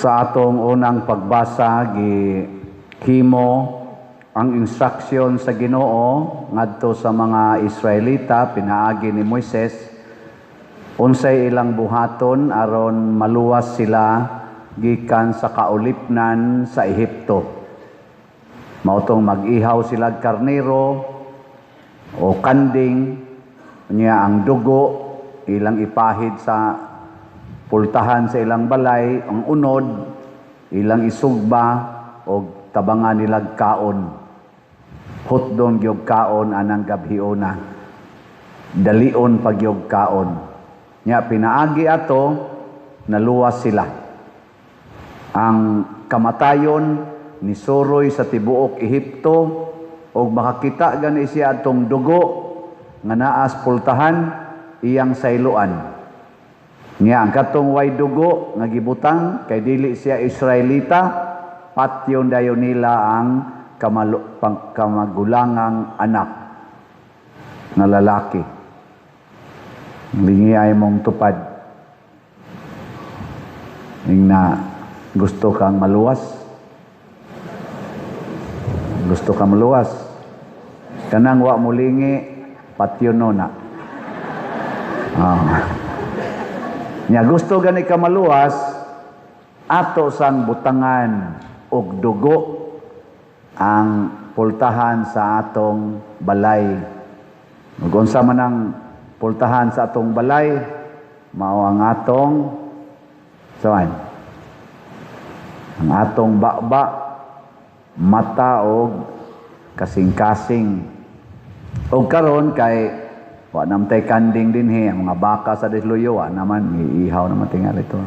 Sa atong unang pagbasa, gihimo ang instruction sa Ginoo ngadto sa mga Israelita pinaagi ni Moises unsay ilang buhaton aron maluwas sila gikan sa kaulipnan sa Ehipto. Mautong mag-ihaw sila karnero o kanding niya ang dugo ilang ipahid sa pultahan sa ilang balay, ang unod ilang isugba o tabangan nilag kaon. Hutdon gyud kaon anang gabhiuna. Dalion pagyog kaon. Nya pinaagi ato naluwas sila. Ang kamatayon ni suroy sa tibuok Ehipto og makakita gani siya atong dugo nga naas pultahan iyang sayloan. Nya ang katong way dugo nga gibutang kay dili siya Israelita, patyon dayon nila ang kamagulangang anak na lalaki. Lingi ay mong tupad. Na gusto kang maluwas. Gusto kang maluwas. Kanang wa mulingi patyon na. Nya gusto gani ka maluwas, ato sang butangan og dugo ang pultahan sa atong balay. Ug unsa man ang pultahan sa atong balay, mao ang atong ang atong baba, mata og kasing-kasing. Og karon kay wa namtay kanding dinhi ang mga baka sa Disluyo naman iihaw naman tingali ito.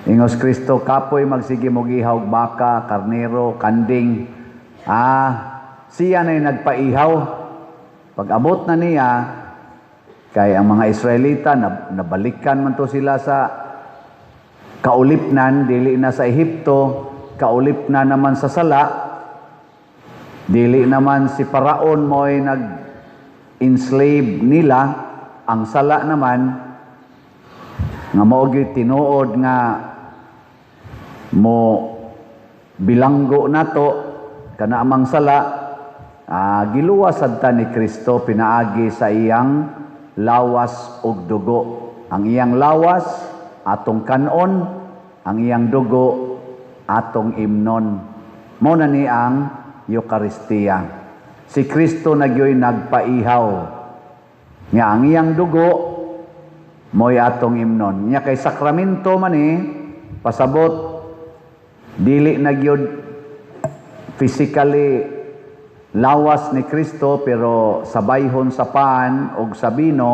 Ingos Kristo kapoy magsige mo gihaw baka, karnero, kanding. Siya na nagpaihaw. Pag abot na niya kay ang mga Israelita nabalikan man to sila sa kaulipnan, dili na sa Ehipto, kaulipnan naman sa sala. Dili naman si Paraon mo'y enslave nila, ang sala naman nga mao gyud tinuod nga mo bilanggo nato kana amang sala, giluwas sadta ni Kristo pinaagi sa iyang lawas ug dugo. Ang iyang lawas atong kanon, ang iyang dugo atong imnon. Mao na ni ang Eucharistia. Si Kristo nagyoy nagpaihaw. Nga ang iyang dugo mo'y atong imnon. Nya kay sakramento man pasabot dili nagyod physically lawas ni Kristo pero sabayhon sa paan og sa bino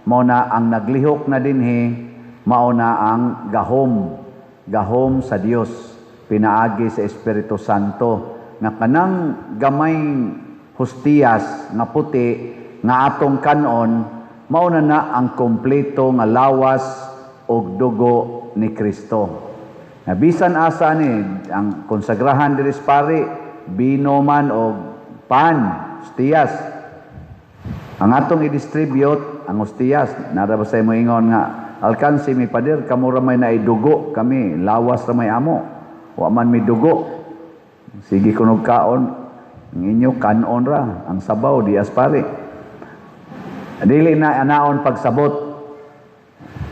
mao na ang naglihok na dinhi, mao na ang gahom sa Dios pinaagi sa Espiritu Santo nga kanang gamay hostiyas nga puti nga atong kanon mao na ang kompleto nga lawas og dugo ni Kristo. Bisan asa ni ang konsagrahan diri sa pari, bino man og pan, hostiyas. Ang atong i-distribute ang hostiyas, nara ba sa mo ingon nga alkansi mi pader kamo ra may naidugo kami, lawas ra may amo. Wa man mi dugo. Sige kunog kaon ang inyo kanon ra, ang sabaw di aspari. Dili na anaon pagsabot.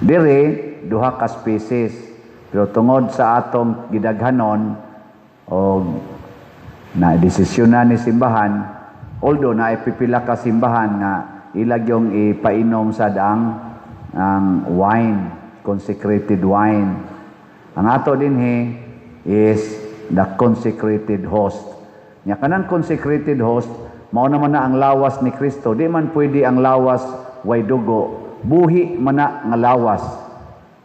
Diri duha ka species. Pero tungod sa atong gidaghanon o na desisyonan ni simbahan, although na ipipila ka simbahan nga ilag yung ipainom sa ang wine, consecrated wine. Ang ato dinhi is the consecrated host. Nya kanang consecrated host, mao naman na ang lawas ni Kristo. Di man pwede ang lawas way dugo, buhi man na nga lawas.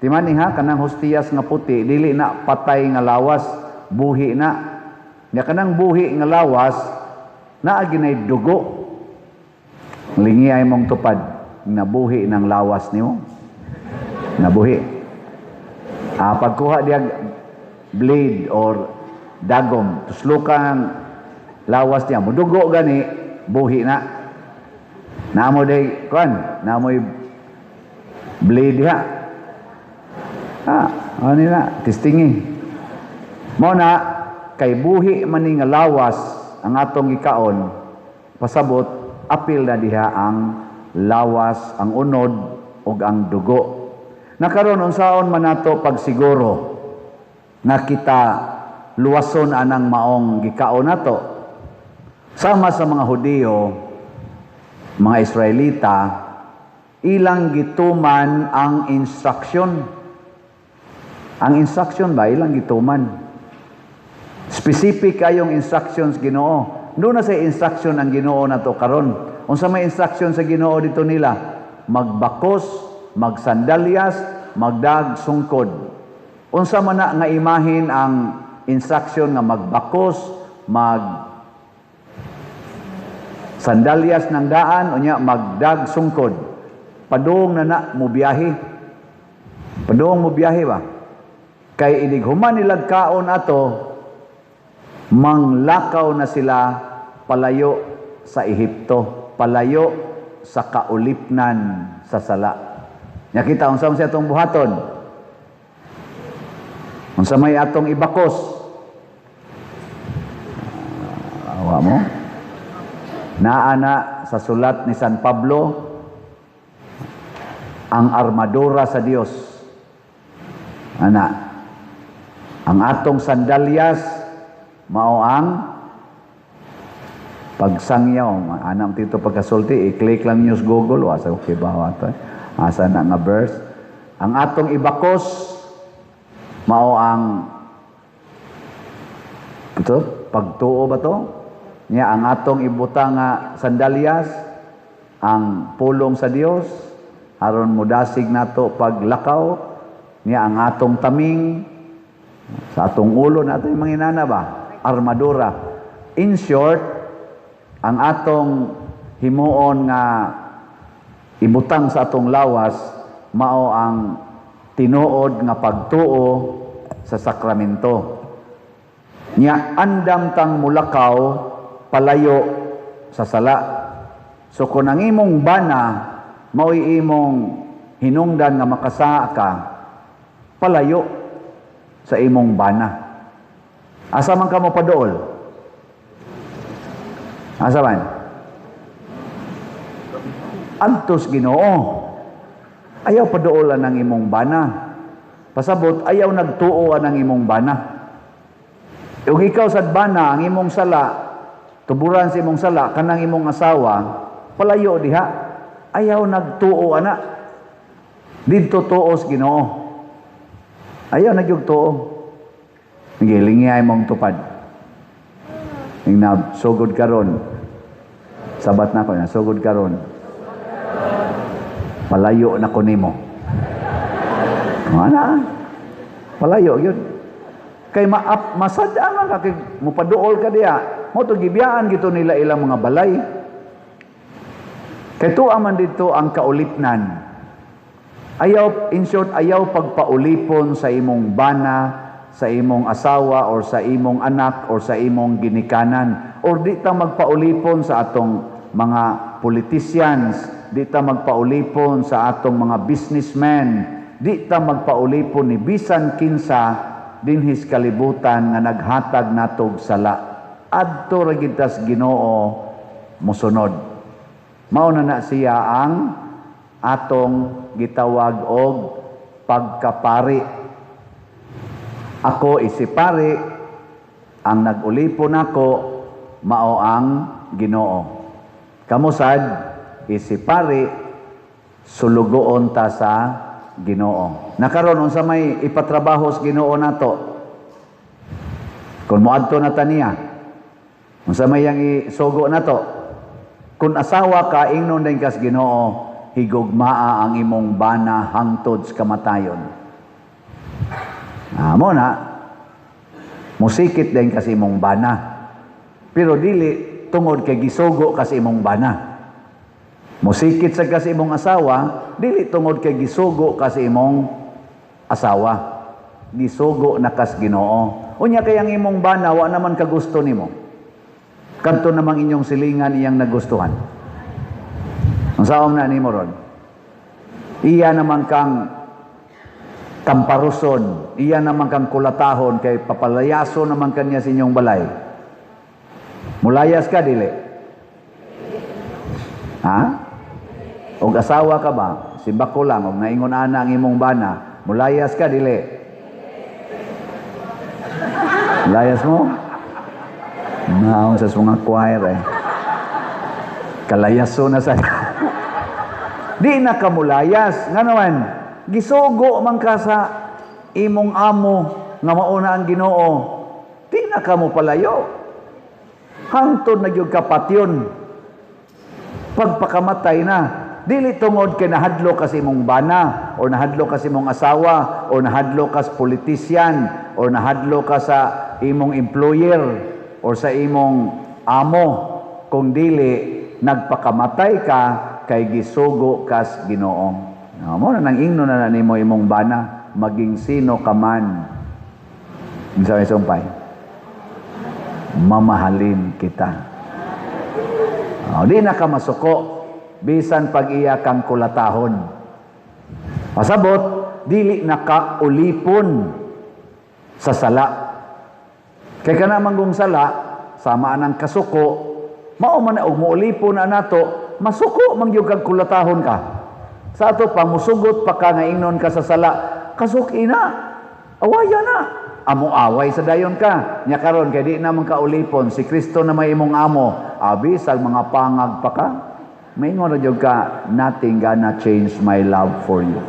Timan ha, kanang hostiyas nga puti, dili na patay nga lawas, buhi na. Nya kanang buhi nga lawas, naa ginay dugo. Lingi ay mong tupad, nabuhi ng lawas nimo. Nabuhi. Pagkuha diag blade or dagom, tuslukang lawas niya, mudugo gani, buhi na. Namo day, kuan, namoy blade ha. Ano nila, testingi. Mo na, kay buhi man ni nga lawas ang atong gikaon, pasabot, apil na diha ang lawas, ang unod, ug ang dugo. Nakaroon unsaon man nato pagsiguro na kita luwason anang maong gikaon nato. Sama sa mga Hudiyo, mga Israelita, ilang gituman ang instruction. Ang instruction ba, ilang gituman? Specific kayong instructions Ginoo. Doon na sa instruction ang Ginoo na to karon. Unsa may instruction sa Ginoo dito nila? Magbakos, magsandalyas, magdag sungkod. Unsa man na nga imahin ang instruction nga magbakos, sandalyas ng daan, unya magdag sungkod. Padung na mo biyahe. Padung mo biyahe ba? Kay inighuman nilag kaon ato, manglakaw na sila palayo sa Ehipto, palayo sa kaulipnan sa sala. Nakita unsa man siya atong buhaton? Unsa may atong ibakos? Awa mo? Naana sa sulat ni San Pablo, ang armadura sa Dios. Ana, ang atong sandalyas mao ang pagsangyaw. Anam tito pagkasulti, i-click lang news Google, wasa okay ba wato? Asa na nga verse. Ang atong ibakos mao ang ito, pagtuo ba to? Niya ang atong ibuta nga sandalyas, ang pulong sa Dios, aron mudasig nato paglakaw, niya ang atong taming, sa atong ulo nato yung mga inana ba? Armadura. In short, ang atong himuon nga ibutang sa atong lawas, mao ang tinuod nga pagtuo sa sakramento. Nya andam tang mulakaw palayo sa sala. So kung ang imong bana mao'y imong hinungdan nga makasa ka, palayo sa imong bana. Asa man ka mo padool? Asa man? Antos Ginoo. Ayaw padoolan ang imong bana. Pasabot, ayaw nagtuoan ang imong bana. Kung ikaw sad bana, ang imong sala, tuburan sa imong sala, kanang imong asawa, palayo diha. Ayaw nagtuo ana. Didto tuos Ginoo. Ayaw nagyugtuo. Nagilingi ay mong tupad. Ning na sugod karon. Sabat na ko na sugod karon. Palayo na ko nimo. Ana? Palayo yun. Kay masadaan ka kay mupaduol ka diha. Mo to gibiyaan gito nila ilang mga balay. Kay tuwa man dito ang kaulipnan. Ayaw, in short, ayaw pagpaulipon sa imong bana, sa imong asawa, or sa imong anak, or sa imong ginikanan. Or di ta magpaulipon sa atong mga politicians, di ta magpaulipon sa atong mga businessmen, di ta magpaulipon ni bisan kinsa dinhis kalibutan nga naghatag natog sala. Adto ra gid tas Ginoo mosunod. Mao na siya ang atong gitawag og pagkapari. Ako isipari, ang nag-ulipon ako mao ang Ginoo. Kamusad isipari, sulugoon ta sa Ginoo. Nakaron unsa may ipatrabaho sa Ginoo nato? Kung moadto na ta niya, unsa may yang isugo nato? Kung asawa ka, ingnon din kas Ginoo, higugmaa ang imong bana hangtod sa kamatayon. Amo na, musikit din kasi imong bana. Pero dili tungod kay gisugo kasi imong bana. Musikit sa kasi imong asawa, dili tungod kay gisugo kasi imong asawa. Gisugo na kas Ginoo. Unya kay ang imong bana wa naman kagusto nimo. Kadto namang inyong silingan iyang nagustuhan. Ang saom na nimo ron. Iya naman kang kamparuson, iya naman kang kulatahon, kay papalayaso naman kanya sa inyong balay. Mulayas ka, dili? Ha? Og asawa ka ba? Simba ko lang, og naingon ana ang imong bana, mulayas ka, dili? Mulayas mo? Naon sa mga choir eh. Kalayaso na sa... Di na ka mulayas. Nga naman, gisugo man ka sa imong amo nga mauna ang Ginoo. Di na ka mo palayo. Hangtod na gyud ka patyon. Pagpakamatay na, dili tungod kay nahadlo ka sa imong bana, o nahadlo ka sa imong asawa, o nahadlo ka sa politisyan, o nahadlo ka sa imong employer, o sa imong amo, kung dili nagpakamatay ka kay gisugo kas Ginoo. Mo na nang ingno na nimo imong bana, maging sino ka man. Unsa may sumpay? Mamahalin kita. Di na ka masuko bisan pag-iya kang kulatahon. Pasabot, dili na ka ulipon sa sala. Kay kana manggong sala, sama anang kasuko, mao man na og muulipon na nato, masuko mangyud kag kulatahon ka. Sa ato pa musugot pa ka nga ingnon ka sa sala, kasuki na. Awaya na. Amo away sa dayon ka. Nya karon kay di naman ka ulipon, si Kristo na may imong amo, abi sag mga pangag pa ka. Maingon ra jud ka, nothing gonna change my love for you.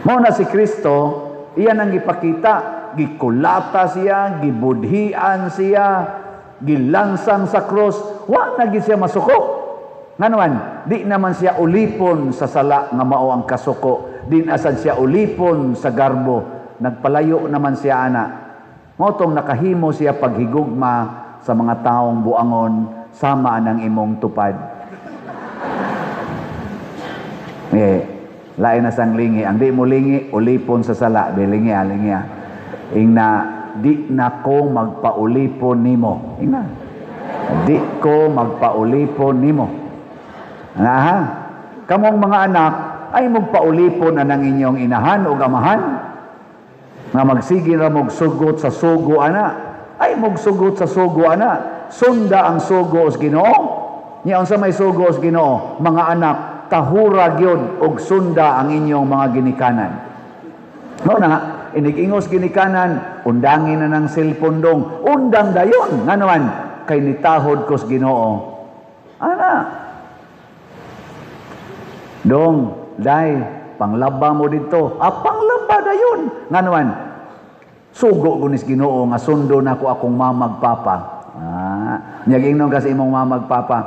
Mao na si Kristo, iyan ang ipakita, gikulata siya, gibudhian siya, gilansang sa cross, wa na gid siya masuko. Nganuan, di naman siya ulipon sa sala nga mao ang kasuko, di asad siya ulipon sa garbo, nagpalayo naman siya ana. Mao tong nakahimo siya paghigugma sa mga taong buangon sama ng imong tupad. Lain na sang lingi, ang di mo lingi ulipon sa sala, bilingi lingi. Ingna di na ko magpaulipon nimo. Ingna. Di ko magpaulipon nimo. Ha? Kamong mga anak ay magpaulipon na ng inyong inahan o amahan nga magsige ra mog sugot sa sugo ana. Ay magsugot sa sugo ana. Sunda ang sugo sa Ginoo. Nya unsa may sugo sa Ginoo? Mga anak, tahura gyud og sunda ang inyong mga ginikanan. No na, inigingos ginikanan, undangin na ng cellphone dong, undang dayon. Nga naman, kay nitahod ko sa Ginoo. Ana. Dong, day, panglaba mo dito. Panglaba dayon. Nga naman, sugo gunis Ginoo nga sundo na ko akong mamagpapa. Nyaging nung kasi imong mamagpapa,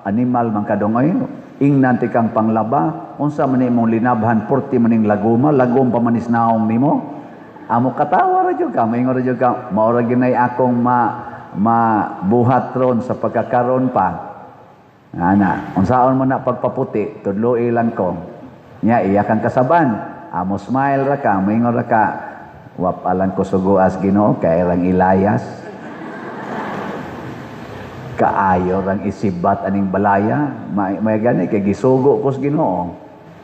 animal man kadong ay ingnan ti kang panglaba, unsa man imong linabhan 40 maning laguma, lagom pa manis naong nimo. Amo katawa ra jud ka, maingon ra jud ka, mao ra ginay akong mabuhat ron sa pagkakaron pa. Ana, unsaon mo na pagpaputi, tudlo ilang ko. Nya iya kang kasaban, amo smile ra ka, maingon ra ka, wapalan ko suguas Ginoo kay lang ilayas. Kaayo rang isibat aning balaya, may gani kay gisugo ko sa Ginoo.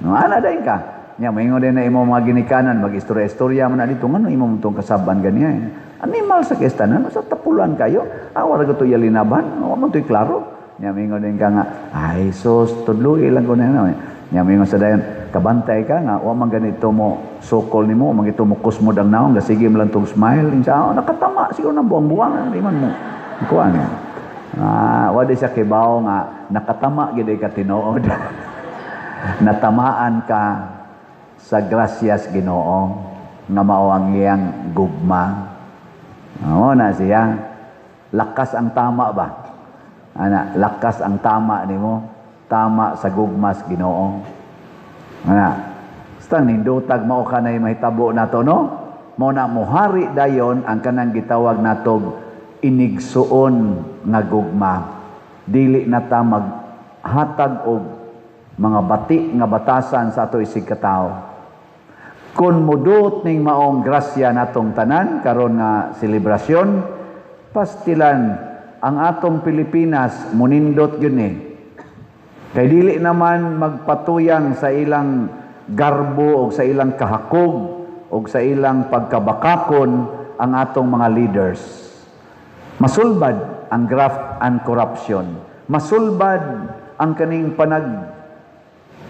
No ana dayon ka. Nya maingon din na imo mga ginikanan, mag-istorya-istorya man na dito ngano imo mong kasaban ganiya. Animal sa kestanan, sa tapulan kayo. Awar ko to yalinaban, wa man toy klaro. Nya maingon din ka nga, ay sus tudlo ilang ko na. Nya maingon sa dayon, kabantay ka nga wa man ganito mo sukol nimo, magito mo kusmo dang naong, sige man lang tong smile, insya nakatama siguro nang buang-buang di man mo. Kuan. Wala siya kibaw nga nakatama gid ka tinuod. Natamaan ka sa grasyas Ginoo nga mao ang iyang gugma. Na siya. Lakas ang tama ba? Ana, lakas ang tama nimo. Tama sa gugmas Ginoo. Ana. Basta nindutag mao kanay mahitabo nato no? Mao na mohari dayon ang kanang gitawag natog inigsuon nga gugma. Dili na ta maghatag og mga bati nga batasan sa ato isig katao. Kung mudot ning maong grasya natong tanan karon nga selebrasyon, pastilan ang atong Pilipinas munindot gyud ni. Kay dili naman magpatuyang sa ilang garbo o sa ilang kahakog o sa ilang pagkabakakon ang atong mga leaders. Masulbad ang graft and corruption. Masulbad ang kaning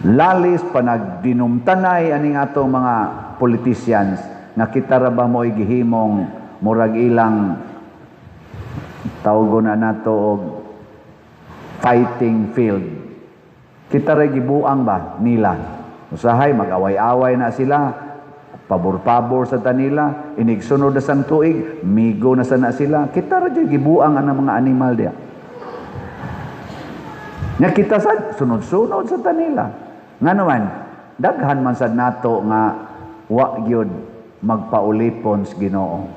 lalis, panagdinumtanay aning atong mga politicians nga kita ra ba mo'y gihimong murag ilang tawgon na nato og fighting field. Kita ra gibuang ba nila? Usahay mag-away-away na sila, pabor-pabor sa tanila, inigsunod na sang tuig, migo na sana sila. Kita ra gibuang ang mga animal diya. Nya kita sad sunod-sunod sa tanila. Nga naman, daghan man sad nato nga wa gyud magpaulipon sa Ginoo.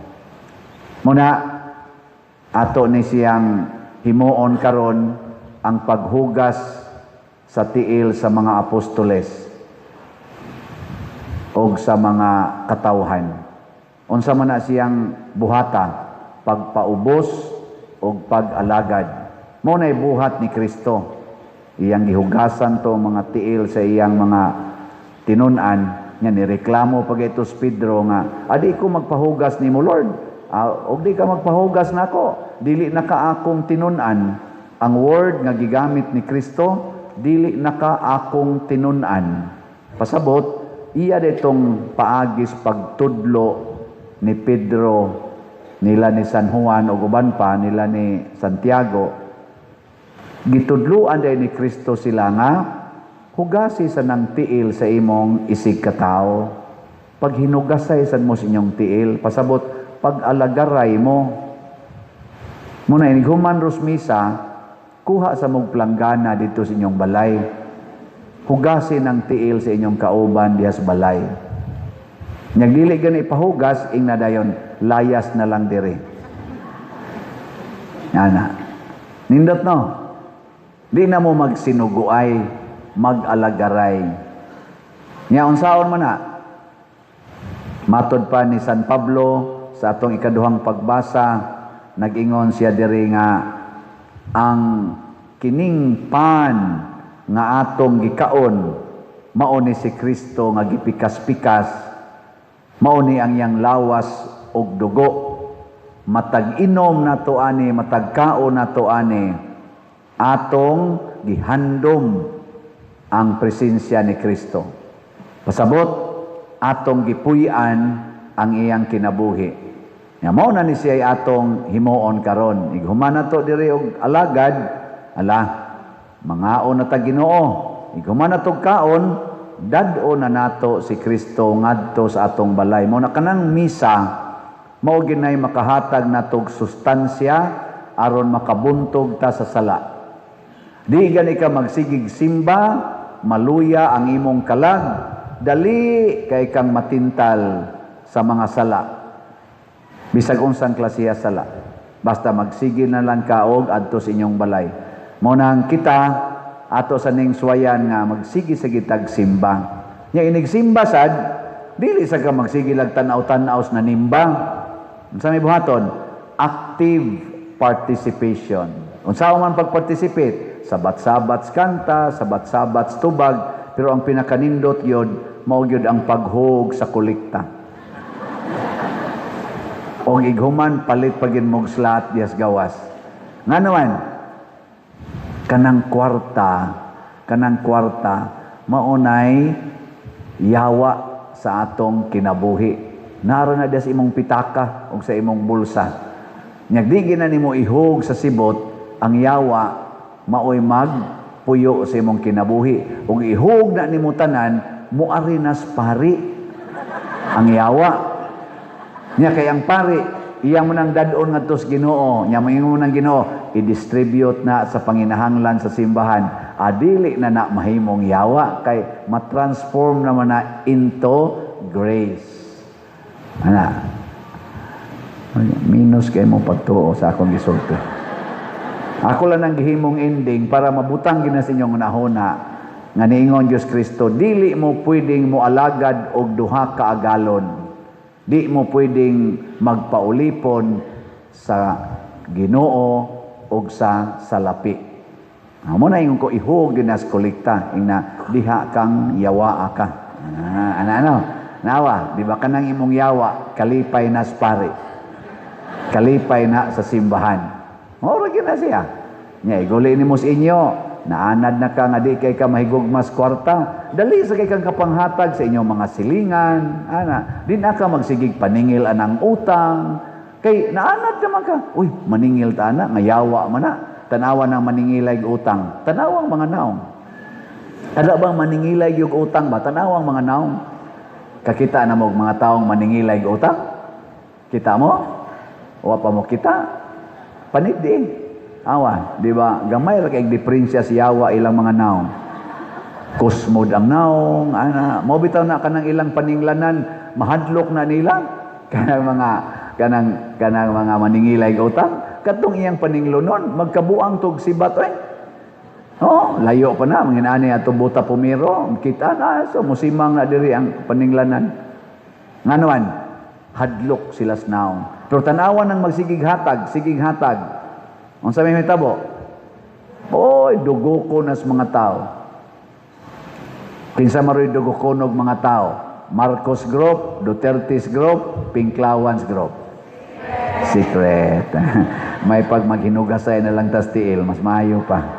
Muna ato ni siyang himuon karon ang paghugas sa tiil sa mga apostoles o sa mga katawhan. Unsa man na siyang buhata, pagpaubos o pag-alagad. Muna'y buhat ni Kristo. Iyang gihugasan to mga tiil sa iyang mga tinunan. Nga nireklamo pag ito si Pedro nga, adi ko magpahugas ni mo Lord. O di ka magpahugas na ako. Dili na ka akong tinunan. Ang word nga gigamit ni Kristo, dili na ka akong tinunan. Pasabot, iya ditong paagis pagtudlo ni Pedro, nila ni San Juan o uban pa, nila ni Santiago. Gitudluan day ni Kristo sila nga, hugasi sa nang tiil sa imong isig katao. Pag hinugasay sa mo sa inyong tiil, pasabot, pag alagaray mo. Muna, inighuman rosmisa, kuha sa mong planggana dito sa inyong balay. Hugasi ng tiil sa inyong kauban diha sa balay. Nyagdili gani ipahugas, ing na dayon, layas na lang dire. Yana. Nindot no? Di na mo magsinuguay, mag-alagaray. Nya unsaon man na? Matod pa ni San Pablo sa atong ikaduhang pagbasa, nag-ingon siya diri nga ang kining pan nga atong gikaon mao ni si Kristo nga gipikas-pikas, mao ni ang iyang lawas og dugo. Matag inom nato ani, matag kaon nato ani, atong gihandom ang presensya ni Kristo. Pasabot, atong gipuy-an ang iyang kinabuhi. Nga mao na ni siya atong himuon karon. Ighuman nato diri og alagad, mangaon na ta Ginoo. Ighuman nato kaon, dad-o na nato si Kristo ngadto sa atong balay. Mao na kanang misa, mao ginay makahatag natog sustansya aron makabuntog ta sa sala. Di gani ka magsigig simba, maluya ang imong kalag, dali kay kang matintal sa mga sala. Bisag unsang klasiya sala. Basta magsige na lang kaog adto sa inyong balay. Mao nang kita ato sa ning suwayan nga magsige sa gitag simba. Nya inig simba sad, dili sa ka magsige lag tan-aw na nimba. Unsa may buhaton? Active participation. Unsa man pag-participate? Sabat-sabats kanta, sabat-sabats tubag, pero ang pinakanindot yun, mao yun ang paghug sa kolekta. O ighuman, palit pagin mong slat, dias gawas. Nga naman, kanang kwarta, maunay yawa sa atong kinabuhi. Naroon na dias imong pitaka o sa imong bulsa. Nyagdi na nimo ihug sa sibot, ang yawa, maoy magpuyo sa imong kinabuhi. Ug ihug na nimo tanan, muarinas pari ang yawa. Nya kay ang pari, iyang mo nang dadon ngadto sa Ginoo. Nya mo nang Ginoo, i-distribute na sa panginahanglan sa simbahan. Adili na mahimong yawa kay matransform naman na into grace. Ana. Minus kay mo pagtuo sa akong gisulti. Ako lang ang gihimong ending para mabutang gina sa inyong nahuna nga niingon Diyos Kristo, dili mo pwedeng mo alagad og duha ka agalon. Di mo pwedeng magpaulipon sa Ginoo og sa salapi. Amo na ingon ko ihug gina sa kolekta ing na diha kang yawa ka. Ano? Nawa, di ba kanang imong yawa, kalipay na sa pari. Kalipay na sa simbahan. Mura na siya. Nya, iguli ni mo sa inyo, naanad na ka nga di kay ka mahigugmas kwarta, dali sa kay kang kapanghatag sa inyong mga silingan, di na ka magsigig paningil anang utang, kay naanad naman ka, uy, maningil ta na, ngayawa man na, tanawa ng maningilay utang, tanawang mga naong. Kada bang maningilay yung utang ba, tanawang mga naong. Kakita na mo mga taong maningilay utang? Kita mo? O pa mo kita? Panit di. Awa, di ba? Gamay ra kay diferensya si yawa ilang mga naong. Kusmod ang naong, mo bitaw na kanang ilang paninglanan, mahadlok na nila kanang mga maningilay utang. Katong iyang paninglunon, magkabuang tog sibat layo pa na, manginani ato buta pumiro, kita na, so musimang na diri ang paninglanan. Nganuan, hadlok sila sa naong. Pero tanawan ng magsigig hatag, ang sabi may tabo, dugo ko na sa mga tao. Kinsa maroy dugo ko ng mga tao? Marcos Group, Duterte's Group, Pinklawan's Group. Secret. May pag maghinugasay na lang tas tiil, mas maayo pa.